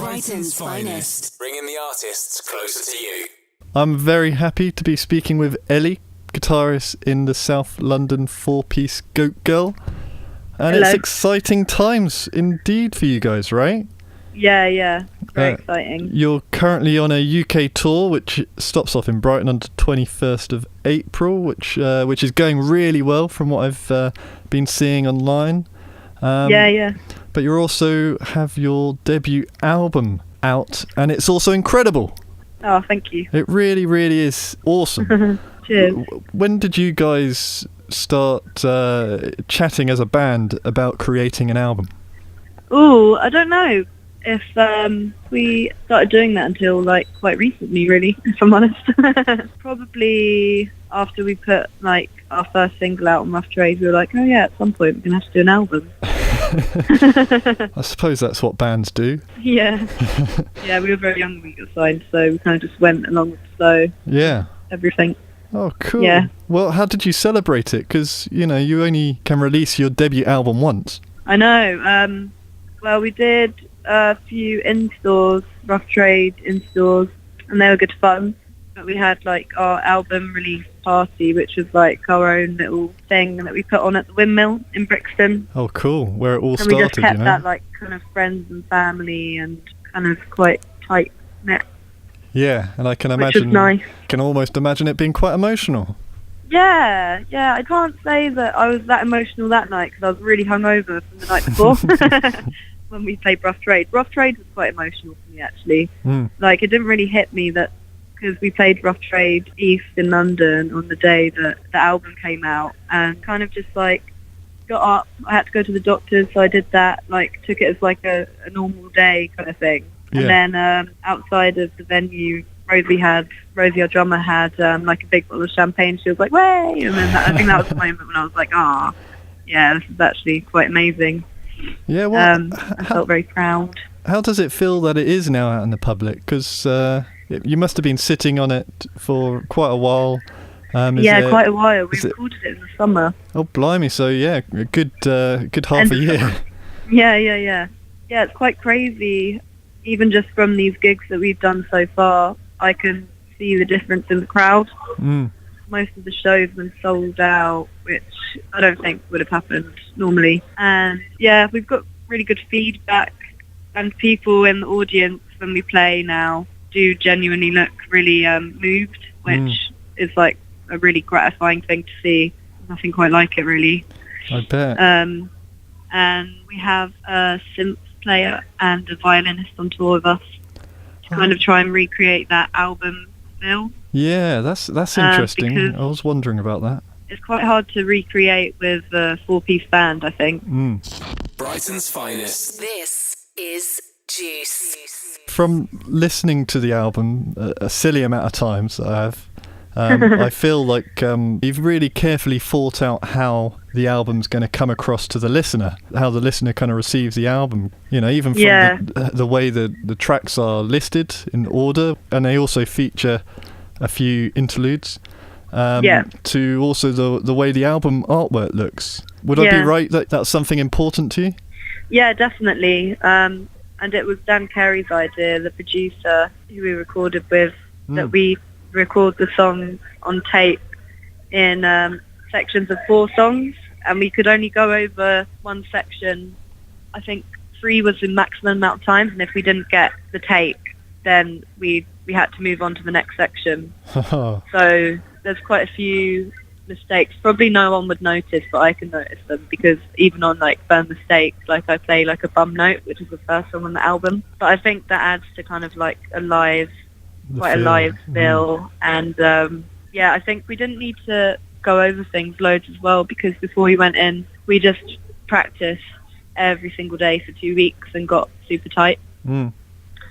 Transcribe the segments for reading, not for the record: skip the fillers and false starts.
Brighton's finest. Bringing the artists closer to you. I'm very happy to be speaking with Ellie, guitarist in the South London four-piece Goat Girl. And Hello. It's exciting times indeed for you guys, right? Yeah. Very exciting. You're currently on a UK tour, which stops off in Brighton on the 21st of April, which is going really well from what I've been seeing online. Yeah. But you also have your debut album out, and it's also incredible. Oh, thank you. It really, really is awesome. Cheers. When did you guys start chatting as a band about creating an album? Ooh, I don't know if we started doing that until quite recently, really, if I'm honest. Probably after we put our first single out on Rough Trade, we were like, oh yeah, at some point we're gonna have to do an album. I suppose that's what bands do. Yeah. Yeah, we were very young when we got signed, so we kind of just went along with the flow. Yeah. Everything. Oh, cool. Yeah. Well, how did you celebrate it? Because, you only can release your debut album once. I know. Well, we did a few in-stores, Rough Trade in-stores, and they were good fun. But we had our album release party, which was our own little thing that we put on at the Windmill in Brixton. Oh, cool. Where it all and started, we just kept that kind of friends and family and kind of quite tight knit. Yeah, and I can Which was nice. Can almost imagine it being quite emotional. Yeah. I can't say that I was that emotional that night because I was really hungover from the night before when we played Rough Trade. Rough Trade was quite emotional for me, actually. It didn't really hit me that because we played Rough Trade East in London on the day that the album came out, and kind of just got up. I had to go to the doctors, so I did that. Took it as a normal day kind of thing. Yeah. And then outside of the venue, Rosie, our drummer, had a big bottle of champagne. She was like, "Way!" And then I think that was the moment when I was like, "Ah, yeah, this is actually quite amazing." Yeah, well, I felt very proud. How does it feel that it is now out in the public? Because you must have been sitting on it for quite a while. Quite a while. We recorded it in the summer. Oh, blimey! So yeah, a good half a year. Yeah. Yeah, it's quite crazy. Even just from these gigs that we've done so far, I can see the difference in the crowd. Most of the shows have been sold out, which I don't think would have happened normally. And yeah, we've got really good feedback, and people in the audience when we play now do genuinely look really moved, which is a really gratifying thing to see. Nothing quite like it, really. I bet. And we have a synth player and a violinist on tour with us to kind of try and recreate that album feel. Yeah, that's interesting. I was wondering about that. It's quite hard to recreate with a four-piece band, I think. Brighton's finest. This is Juice. From listening to the album a silly amount of times that I have, I feel like you've really carefully thought out how the album's going to come across to the listener, how the listener kind of receives the album, even from the way the tracks are listed in order, and they also feature a few interludes, to also the way the album artwork looks. Would I be right that that's something important to you? Yeah, definitely. And it was Dan Carey's idea, the producer who we recorded with, that we record the songs on tape in sections of 4 songs, and we could only go over one section. I think 3 was the maximum amount of times, and if we didn't get the tape, then we had to move on to the next section. So there's quite a few mistakes. Probably no one would notice, but I can notice them, because even on Burn Mistakes, I play a bum note, which is the first song on the album. But I think that adds to kind of a live feel. And I think we didn't need to go over things loads as well, because before we went in, we just practiced every single day for 2 weeks and got super tight. So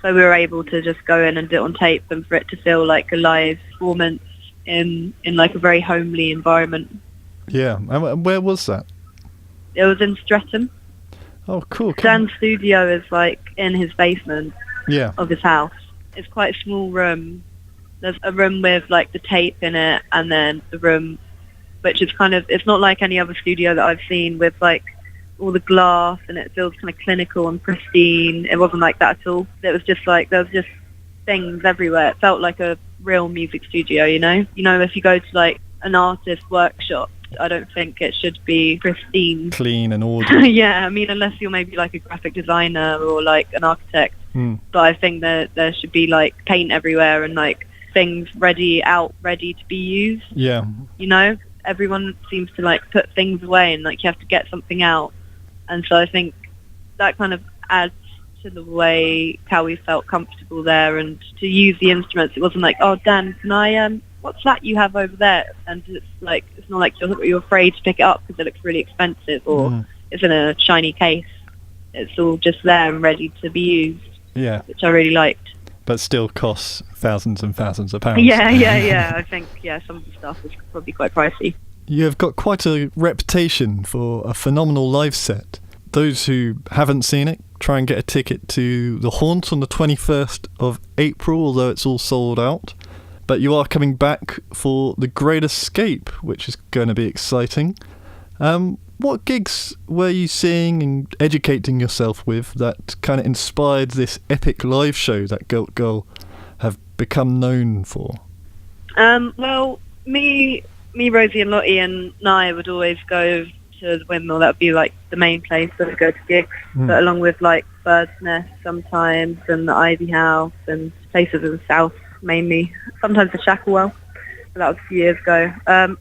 we were able to just go in and do it on tape, and for it to feel like a live performance in a very homely environment. Yeah. And where was that? It was in Streatham. Oh, cool. Dan's studio is in his basement of his house. It's quite a small room. There's a room with the tape in it, and then the room which is kind of, it's not like any other studio that I've seen with all the glass and it feels kind of clinical and pristine. It wasn't like that at all. It was just like, there was just things everywhere. It felt like a real music studio, you know? You know, if you go to like an artist workshop, I don't think it should be pristine. Clean and ordered. Yeah, I mean, unless you're maybe like a graphic designer or like an architect. But I think that there should be like paint everywhere and like things ready to be used. Yeah. You know, everyone seems to like put things away and like you have to get something out. And so I think that kind of adds to the way how we felt comfortable there, and to use the instruments. It wasn't like, oh, Dan, can I, what's that you have over there? And it's like, it's not like you're afraid to pick it up because it looks really expensive or it's in a shiny case. It's all just there and ready to be used. Yeah. Which I really liked. But still costs thousands and thousands of pounds. Yeah. I think, some of the stuff was probably quite pricey. You have got quite a reputation for a phenomenal live set. Those who haven't seen it, try and get a ticket to The Haunt on the 21st of April, although it's all sold out. But you are coming back for The Great Escape, which is going to be exciting. What gigs were you seeing and educating yourself with that kind of inspired this epic live show that Gilt Girl have become known for? Well, me, Rosie and Lottie and Nye would always go to the Windmill. That would be like the main place that we go to gigs, but along with like Bird's Nest sometimes and the Ivy House and places in the south mainly. Sometimes the Shacklewell, but that was a few years ago.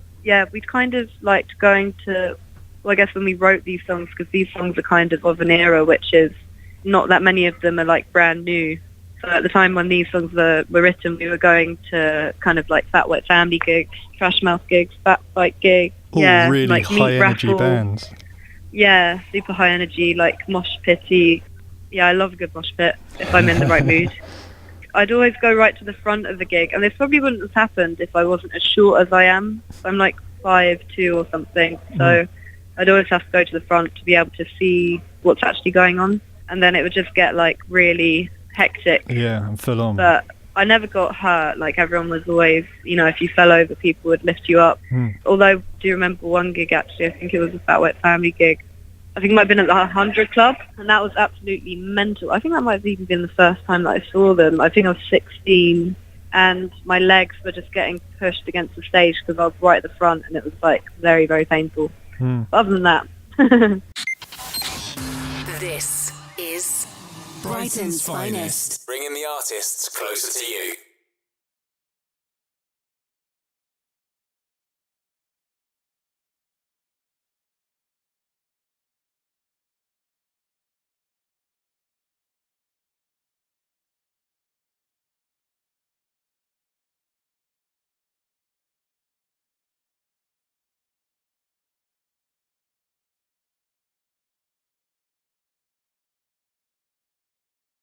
We'd kind of liked going to, well, I guess when we wrote these songs, because these songs are kind of an era which is not that many of them are like brand new. So at the time when these songs were written, we were going to kind of like Fat White Family gigs, Trash Mouth gigs, Fat Fight gigs. All really like high energy bands. Yeah, super high energy, like mosh pitty. Yeah, I love a good mosh pit if I'm in the right mood. I'd always go right to the front of the gig, and this probably wouldn't have happened if I wasn't as short as I am. I'm like 5'2" or something, so I'd always have to go to the front to be able to see what's actually going on, and then it would just get like really hectic. Yeah, and full on. But I never got hurt. Like everyone was always, you know, if you fell over, people would lift you up. Although, do you remember one gig actually? I think it was a Fat Wet Family gig. I think it might have been at the 100 Club, and that was absolutely mental. I think that might have even been the first time that I saw them. I think I was 16, and my legs were just getting pushed against the stage because I was right at the front, and it was like very, very painful. Other than that. This is Brighton's Finest. Bringing the artists closer to you.